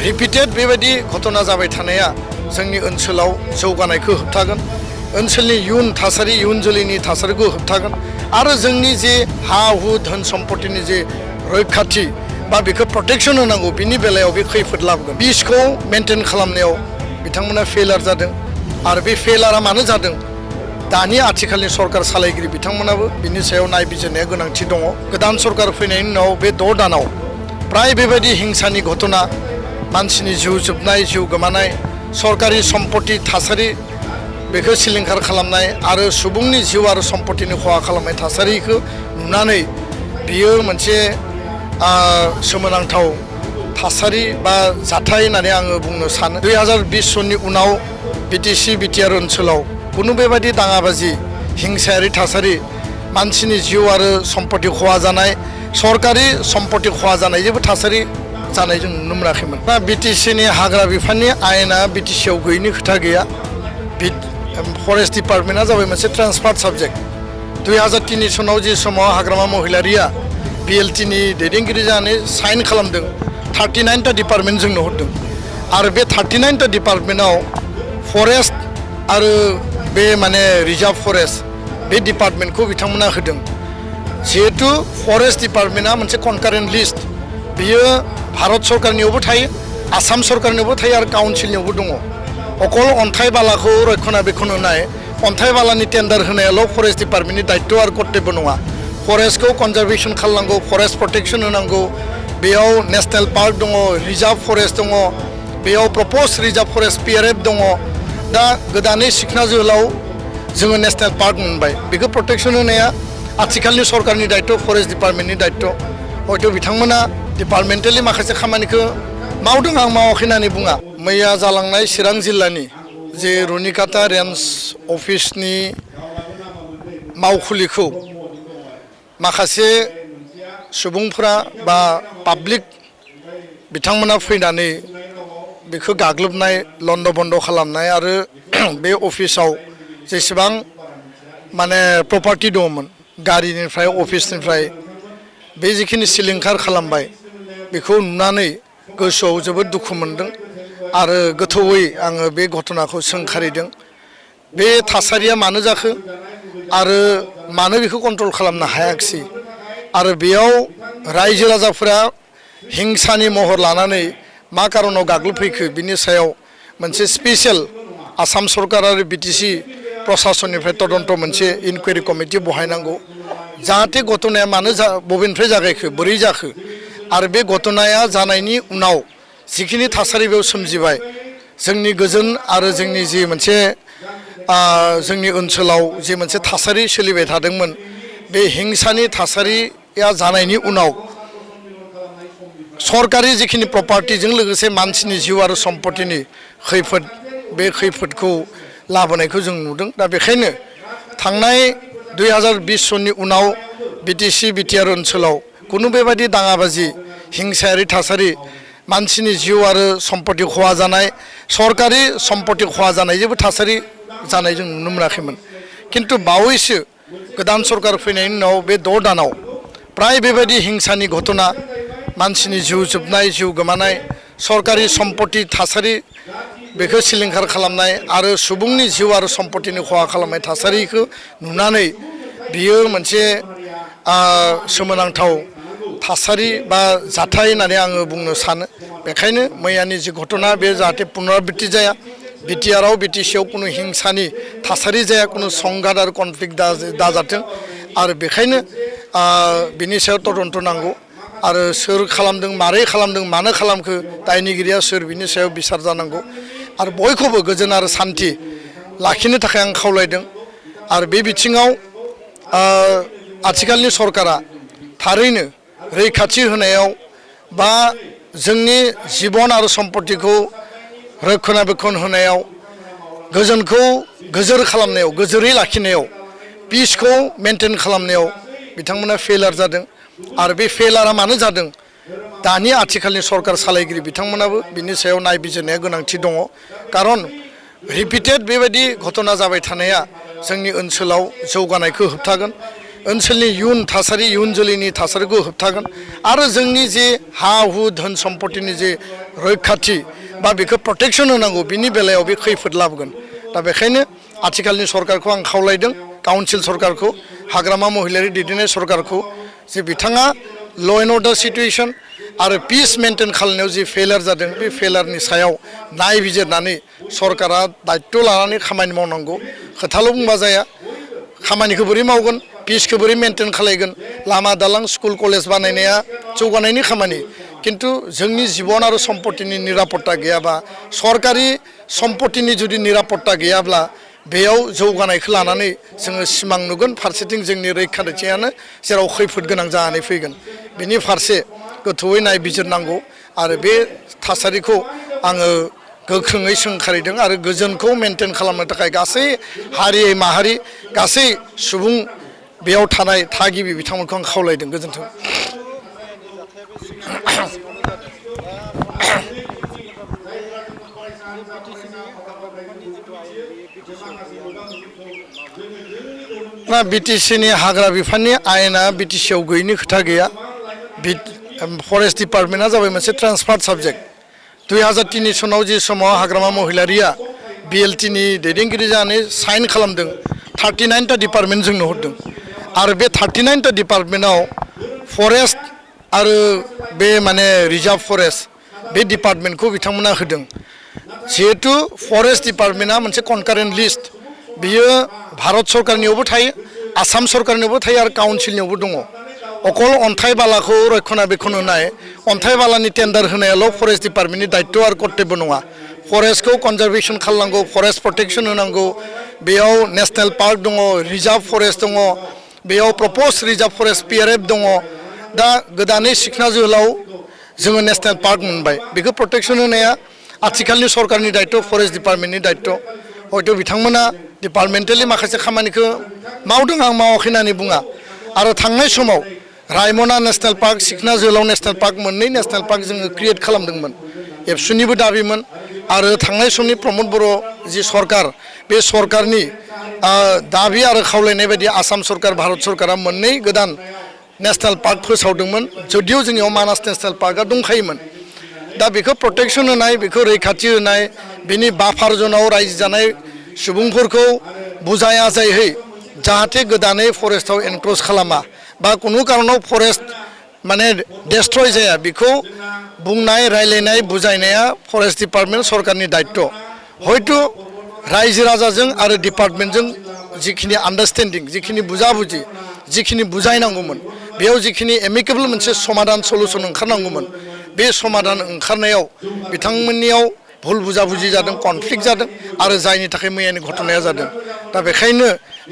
repeated बेबायदि घटना जाबाय थानाया जोंनि ओनसोलाव जौगानायखौ होबथागोन ओनसोलनि इयुन थासारि इयुन जोलैनि थासारिखौ होबथागोन आरो जोंनि जे हा हु धोन सम्पतिनि जे रैखाथि बा बेखौ प्रटेक्शन होनांगौ बिनि बेलायाव बे खैफोद लाबोगोन पिसखौ मेनटेन खालामनायाव बिथांमोना फेलार जादों आरो बे फेलारा मानो जादों दानि आथिखालनि सरकार सालायगिरि बिथांमोनाबो बिनि सायाव नायबिजिरनाया गोनांथि दङ गोदान सरकार फैनायनि उनाव बे 6 दानाव प्राय बेबायदि हिंसानि घटना मानसिनि जिउ जोबनाय जिउ गोमानाय सरकारि सम्पति थासारि बेखौ सिलिंखार खालामनाय आरो सुबुंनि जिउ आरो सम्पतिनि खहा खालामनाय थासारिखौ नुनानै बियो मोनसे सोमोनांथाव थासारि बा जाथाय होननानै आङो बुंनो सानो 2020 सननि उनाव बिटिसि बिटिआर ओनसोलाव कुनु बेबायदि दाङाबाजि हिंसायारि थासारि मानसिनि जिउ आरो सम्पति खहा जानाय सरकारि सम्पति खहा जानाय जेबो थासारि जानाय जों नुनो मोनाखैमोन दा बिटिसिनि हाग्रा बिफाननि आयेना बिटिसिआव गैयैनि खोथा गैया फरेस्ट डिपार्टमेन्टआ जाबाय मोनसे ट्रान्सफार्ड साबजेक्ट 2003 सनाव जे समाव हाग्रामा महिलारिया बिएलटिनि दैदेनगिरि जानानै साइन खालामदों 39टा डिपार्टमेन्ट जोंनो हरदों आरो बे 39टा डिपार्टमेन्टआव फरेस्ट आरो बे माने रिजार्भ फरेस्ट बे डिपार्टमेन्टखौ बिथांमोना होदों जिहेतु फरेस्ट डिपार्टमेन्टआ मोनसे कनकारेन्ट लिस्ट बियो भारत सरकारनियावबो थायो आसाम सरकारनियावबो थायो आरो काउन्सिलनियावबो दङ अकल अन्थाइ बालाखौ रक्षणाबेक्षण होनाय अन्थाइ बालानि टेन्डार होनायाल' फरेस्ट डिपार्टमेन्टनि दायित्व आरो कर्तब्य नङा फरेस्टखौ कनजारभेसन खालामनांगौ फरेस्ट प्रटेक्शन होनांगौ बेयाव नेशनेल पार्क दङ रिजार्भ फरेस्ट दङ बेयाव प्रप'ज रिजार्भ फरेस्ट PRF दङ दा गोदानै सिखना जोहोलाव जोङो नेशनेल पार्क मोनबाय बेखौ प्रटेक्शन होनाया आथिखालनि सरकारनि दायित्व फरेस्ट डिपार्टमेन्टनि दायित्व हयथ' बिथांमोना डिपार्टमेन्टेलि माखासे खामानिखौ मावदों आं मावाखै होननानै बुङा मैया जालांनाय चिरां जिल्लानि जे रुनिकाटा रेन्ज अफिसनि मावखुलिखौ माखासे सुबुंफोरा बा पाब्लिक बिथांमोना फैनानै बेखौ गाग्लोबनाय लन्ड' बन्द' खालामनाय आरो बे अफिसाव जेसेबां माने प्रपार्टि दङमोन गारिनिफ्राय अफिसनिफ्राय बे जिखिनि सिलिंखार खालामबाय बेखौ नुनानै गोसोआव जोबोद दुखु मोनदों आरो गोथौयै आङो बे घटनाखौ सोंखारिदों बे थासारिया मानो जाखो आरो मानो बेखौ कन्ट्रल खालामनो हायाखिसै आरो बेयाव रायजो राजाफोरा हिंसानि महर लानानै मा कारनाव गाग्लोबफैखो बिनि सायाव मोनसे स्पेसियेल आसाम सरकार आरो बिटिसि प्रशासननिफ्राय तदन्त मोनसे इनकुवेरि कमिटि बहायनांगौ जाहाथे घटनाया मानो बबेनिफ्राय जागायखो बोरै जाखो आरो बे घटनाया जानायनि उनाव जिखिनि थासारि बेयाव सोमजिबाय जोंनि गोजोन आरो जोंनि जि मोनसे जोंनि ओनसोलाव जे मोनसे थासारि सोलिबाय थादोंमोन बे हिंसानि थासारिया जानायनि उनाव सरकारि जिखिनि प्रपार्टिजों लोगोसे मानसिनि जिउ आरो सम्पतिनि खैफोद बे खैफोदखौ लाबोनायखौ जों नुदों दा बेखायनो थांनाय 2020 सननि उनाव बिटिसि बिटिआर ओनसोलाव कुनु बेबायदि दाङाबाजि हिंसायारि थासारि मानसिनि जिउ आरो सम्पति खहा जानाय सरकारि सम्पति खहा जानाय जेबो थासारि जानाय जों नुनो मोनाखैमोन किन्तु बावैसो गोदान सरकार फैनायनि उनाव बे 6 दानाव प्राय बेबायदि हिंसानि घटना मानसिनि जिउ जोबनाय जिउ गोमानाय सरकारि सम्पति थासारि बेखौ सिलिंखार खालामनाय आरो सुबुंनि जिउ आरो सम्पतिनि खहा खालामनाय थासारिखौ नुनानै बियो मोनसे सोमोनांथाव थासारि बा जाथाय होननानै आङो बुंनो सानो बेखायनो मैयानि जि घटना बे जाहाथे पुनराबृत्ति जाया बिटिआरआव बिटिसिआव कुनु हिंसानि थासारि जाया कुनु संघात आरो कनफ्लिक्ट दाजाथों आरो बेखायनो बिनि सायाव तदन्त नांगौ आरो सोर खालामदों मारै खालामदों मानो खालामखो दायनिगिरिया सोर बिनि सायाव बिसार जानांगौ आरो बयखौबो गोजोन आरो सान्थि लाखिनो थाखाय आं खावलायदों आरो बे बिथिङाव आथिखालनि सरकारा थारैनो रैखाथि होनायाव बा जोंनि जिबन आरो सम्पतिखौ रक्षणाबेक्षण होनायाव गोजोनखौ गोजोर खालामनायाव गोजोरै लाखिनायाव पिसखौ मेनटेन खालामनायाव बिथांमोना फेलार जादों आरो बे फेलारा मानो जादों दानि आथिखालनि सरकार सालायगिरि बिथांमोनाबो बिनि सायाव नायबिजिरनाया गोनांथि दङ कारन रिपिटेड बेबायदि घटना जाबाय थानाया जोंनि ओनसोलाव जौगानायखौ होबथागोन ओनसोलनि इयुन थासारि इयुन जोलैनि थासारिखौ होबथागोन आरो जोंनि जे हा हु धोन सम्पतिनि जे रैखाथि बा बेखौ प्रटेक्सन होनांगौ बिनि बेलायाव बे खैफोद लाबोगोन दा बेखायनो आथिखालनि सरकारखौ आं खावलायदों काउन्सिल सरकारखौ हाग्रामा महिलारि दैदेननाय सरकारखौ जे बिथाङा ल' एन्ड अर्डार सिटुएसन आरो पिस मेनटेन खालामनायाव जि फेलार जादों बे फेलारनि सायाव नायबिजिरनानै सरकारा दायित्व लानानै खामानि मावनांगौ खोथाल' बुंबा जाया खामानिखौ बोरै मावगोन पिसखौ बोरै मेनटेन खालायगोन लामा दालां स्कुल कलेज बानायनाया जौगानायनि खामानि किन्तु जोंनि जिबन आरो सम्पतिनि निरापत्ता गैयाबा सरकारि सम्पतिनि जुदि निरापत्ता गैयाब्ला बेयाव जौगानायखौ लानानै जोङो सिमां नुगोन फारसेथिं जोंनि रैखाथियानो जेराव खैफोद गोनां जानानै फैगोन बेनि फारसे गोथौयै नायबिजिरनांगौ आरो बे थासारिखौ आङो गोख्रोङै सोंखारिदों आरो गोजोनखौ मेनटेन खालामनो थाखाय गासै हारि माहारि गासै सुबुं बेयाव थानाय थागिबि बिथांमोनखौ आं खावलायदों गोजोन्थों ना बिटिसिनि हाग्रा बिफाननि आयेना बिटिसिआव गैयिनि खोथा गैया फरेस्ट डिपार्टमेन्टआ जाबाय मोनसे ट्रान्सफार्ड साबजेक्ट 2003 सनाव जि समाव हाग्रामा महिलारिया बिएलटिनि दैदेनगिरि जानानै साइन खालामदों 39टा डिपार्टमेन्ट जोंनो हरदों आरो बे 39टा डिपार्टमेन्टआव फरेस्ट आरो बे माने रिजार्भ फरेस्ट बे डिपार्टमेन्टखौ बिथांमोना होदों जिहेतु फरेस्ट डिपार्टमेन्टआ मोनसे कनकारेन्ट लिस्ट बियो भारत सरकारनियावबो थायो आसाम सरकारनियावबो थायो आरो काउन्सिलनियावबो दङ अकल अन्थाइ बालाखौ रक्षणाबेक्षण होनाय अन्थाइ बालानि टेन्डार होनायाल' फरेस्ट डिपार्टमेन्टनि दायित्व आरो कर्तब्य नङा फरेस्टखौ कनजारभेसन खालामनांगौ फरेस्ट प्रटेक्सन होनांगौ बेयाव नेसनेल पार्क दङ रिजार्भ फरेस्ट दङ बेयाव प्रप'ज रिजार्भ फरेस्ट पिआरएफ दङ दा गोदानै सिखना जोहोलाव जोङो नेसनेल पार्क मोनबाय बेखौ प्रटेक्सन होनाया आथिखालनि सरकारनि दायित्व फरेस्ट डिपार्टमेन्टनि दायित्व हयथ' बिथांमोना डिपार्टमेन्टेलि माखासे खामानिखौ मावदों आं मावाखै होननानै बुङा आरो थांनाय समाव रायमना नेसनेल पार्क सिखना जोहोलाव नेसनेल पार्क मोननै नेसनेल पार्क जोङो क्रिएट खालामदोंमोन एबसुनिबो दाबिमोन आरो थांनाय समनि प्रमद बर' जि सरकार बे सरकारनि दाबि आरो खावलायनाय बायदि आसाम सरकार भारत सरकारा मोननै गोदान नेसनेल पार्क फोसावदोंमोन जुदिअ जोंनियाव मानास नेसनेल पार्कआ दंखायोमोन दा बेखौ प्रटेक्सन होनाय बेखौ रैखाथि होनाय बिनि बाफार जनाव रायजो जानाय सुबुंफोरखौ बुजाय आजायहै जाहाथे गोदानै फरेस्टआव एनक्ल'ज खालामा बा कुनु कारनाव फरेस्ट माने डेस्ट्रय जाया बेखौ बुंनाय रायलायनाय बुजायनाया फरेस्ट डिपार्टमेन्ट सरकारनि दायित्व हयथ' रायजो राजाजों आरो डिपार्टमेन्टजों जिखिनि आन्डारस्टेन्डिं जिखिनि बुजाबुजि जिखिनि बुजायनांगौमोन बेयाव जिखिनि एमिकेबल मोनसे समाधान सलुसन ओंखारनांगौमोन बे समाधान ओंखारनायाव बिथांमोननियाव भुल बुजाबुजि जादों कनफ्लिक्ट जादों आरो जायनि थाखाय मैयानि घटनाया जादों दा बेखायनो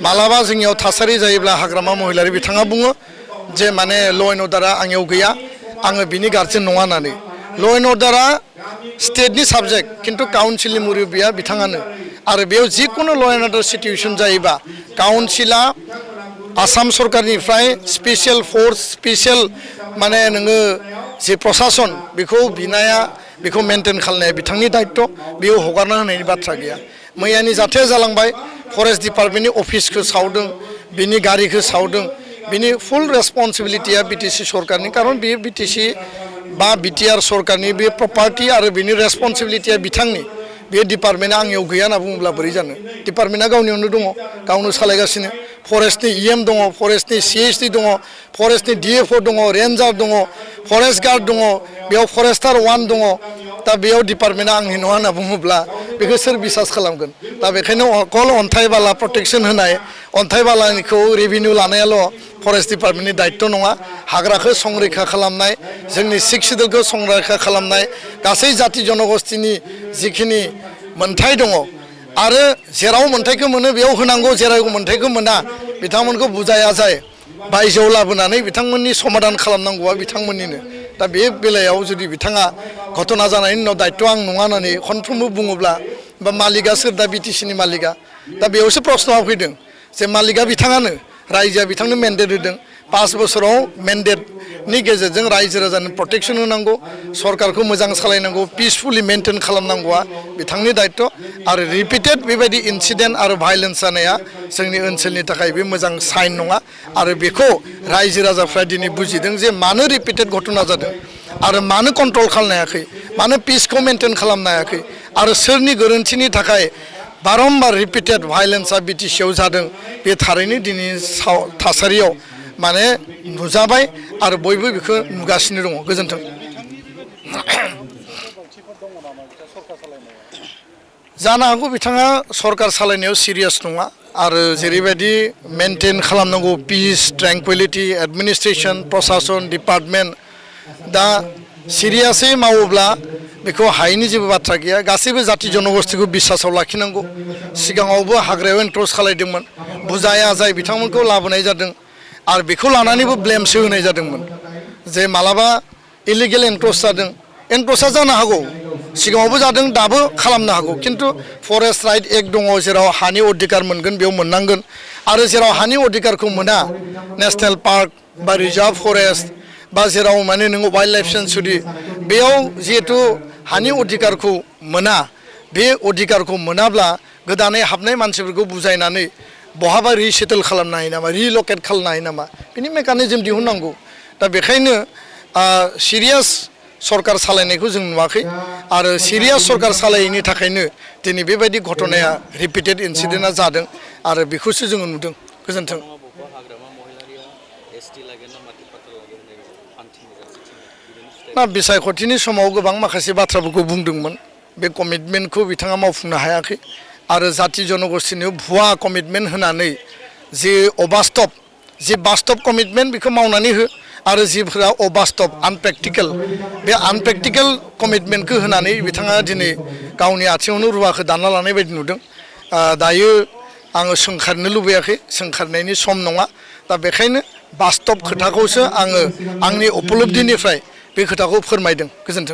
मालाबा जोंनियाव थासारि जायोब्ला हाग्रामा महिलारि बिथाङा बुङो जे माने ल' एन्ड अर्डारा आंनियाव गैया आङो बिनि गार्जेन नङा होननानै ल' एन्ड अर्डारा स्टेटनि साबजेक्ट खिन्थु काउन्सिलनि मुरब्बिया बिथाङानो आरो बेयाव जिखुनु ल' एन्ड अर्डार सिटुएसन जायोबा काउन्सिला आसाम सरकारनिफ्राय स्पेसियेल फर्स स्पेसियेल माने नोङो जे प्रशासन बेखौ बिनाया बेखौ मेनटेन खालामनाया बिथांनि दायित्व बेयाव हगारना होनायनि बाथ्रा गैया मैयानि जाथाया जालांबाय फरेस्ट डिपार्टमेन्टनि अफिसखौ सावदों बिनि गारिखौ सावदों बिनि फुल रेसपन्सिबिलिटिया बिटिसि सरकारनि खारन बेयो बिटिसि बा बिटिआर सरकारनि बे प्रपार्टि आरो बिनि रेसपन्सिबिलिटिया बिथांनि बे डिपार्टमेन्टआ आंनियाव गैया होनना बुङोब्ला बोरै जानो डिपार्टमेन्टआ गावनियावनो दङ गावनो सालायगासिनो फरेस्टनि इएम दङ फरेस्टनि सिएचडि दङ फरेस्टनि डिएफअ दङ रेन्जार दङ फरेस्ट गार्ड दङ बेयाव फरेस्टार 1 दङ दा बेयाव डिपार्टमेन्टआ आंनि नङा होनना बुङोब्ला बेखौ सोर बिसास खालामगोन दा बेखायनो अकल अन्थाइ बाला प्रटेक्सन होनाय अन्थाइ बालानिखौ रेभिनिउ लानायाल' फरेस्ट डिपार्टमेन्टनि दायित्व नङा हाग्राखौ संरैखा खालामनाय जोंनि सिख सिदुलखौ संरैखा खालामनाय गासै जाति जनगोष्ठीनि जिखिनि मोनथाय दङ आरो जेराव मोनथायखौ मोनो बेयाव होनांगौ जेराव मोनथायखौ मोना बिथांमोनखौ बुजाया जाय बायजोआव लाबोनानै बिथांमोननि समाधान खालामनांगौआ बिथांमोननिनो दा बे बेलायाव जुदि बिथाङा घटना जानायनि उनाव दायित्व आं नङा होननानै खनफ्रोमबो बुङोब्ला बा मालिकआ सोर दा बिटिसिनि मालिकआ दा बेयावसो प्रश्नआ फैदों जे मालिकआ बिथाङानो रायजोआ बिथांनो मेन्डेट होदों 5 बोसोराव मेन्डेटनि गेजेरजों रायजो राजानो प्रटेक्सन होनांगौ सरकारखौ मोजां सालायनांगौ पिसफुलि मेनटेन खालामनांगौआ बिथांनि दायित्व आरो रिपिटेड बेबायदि इनसिडेन्ट आरो भायलेन्स जानाया जोंनि ओनसोलनि थाखाय बे मोजां साइन नङा आरो बेखौ रायजो राजाफ्रा दिनै बुजिदों जे मानो रिपिटेड घटना जादों आरो मानो कन्ट्रल खालामनो हायाखै मानो पिसखौ मेनटेन खालामनो हायाखै आरो सोरनि गोरोन्थिनि थाखाय बारम्बार रिपिटेड भायलेन्सआ बिटिसिआव जादों बे थारैनो दिनै थासारियाव माने नुजाबाय आरो बयबो बेखौ नुगासिनो दङ गोजोन्थों जानो हागौ बिथाङा सरकार सालायनायाव सिरियास नङा आरो जेरैबायदि मेनटेन खालामनांगौ पिस ट्रेंकुइलिटि एडमिनिस्ट्रेशन प्रशासन डिपार्टमेन्ट दा सिरियासै मावोब्ला बेखौ हायैनि जेबो बाथ्रा गैया गासैबो जाति जनगोष्ठीखौ बिसासाव लाखिनांगौ सिगाङावबो हाग्रायाव एनक्ल'ज खालायदोंमोन बुजाय आजाय बिथांमोनखौ लाबोनाय जादों आरो बेखौ लानानैबो ब्लेमसो होनाय जादोंमोन जे मालाबा इलिगेल एनक्ल'ज जादों एनक्ल'जआ जानो हागौ सिगाङावबो जादों दाबो खालामनो हागौ खिन्थु फरेस्ट राइट एक्ट दङ जेराव हानि अधिकार मोनगोन बेयाव मोननांगोन आरो जेराव हानि अधिकारखौ मोना नेशनेल पार्क बा रिजार्भ फरेस्ट बा जेराव माने नोङो वाइल्ड लाइफ सेन्चुरि बेयाव जिहेतु हानि अधिकारखौ मोना बे अधिकारखौ मोनाब्ला गोदानै हाबनाय मानसिफोरखौ बुजायनानै बहाबा रिसेटल खालामनो हायो नामा रिलकेट खालामनो हायो नामा बिनि मेकानिजम दिहुननांगौ दा बेखायनो सिरियास सरकार सालायनायखौ जों नुवाखै आरो सिरियास सरकार सालायैनि थाखायनो दिनै बेबायदि घटनाया रिपिटेड इनसिडेन्टआ जादों आरो बेखौसो जोङो नुदों गोजोन्थों ना बिसायख'थिनि समाव गोबां माखासे बाथ्राफोरखौ बुंदोंमोन बे कमिटमेन्टखौ बिथाङा मावफुंनो हायाखै आरो जाति जनगोष्ठीनो भुवा कमिटमेन्ट होनानै जे अबास्तब जे बास्तब कमिटमेन्ट बेखौ मावनानै हो आरो जिफोरा अबास्तब आनप्रेक्टिकेल बे आनप्रेक्टिकेल कमिटमेन्टखौ होनानै बिथाङा दिनै गावनि आथिङावनो रुवाखौ दानना लानाय बायदि नुदों दायो आङो सोंखारनो लुबैयाखै सोंखारनायनि सम नङा दा बेखायनो बास्तब खोथाखौसो आङो आंनि उपलब्धिनिफ्राय बे खोथाखौ फोरमायदों गोजोन्थों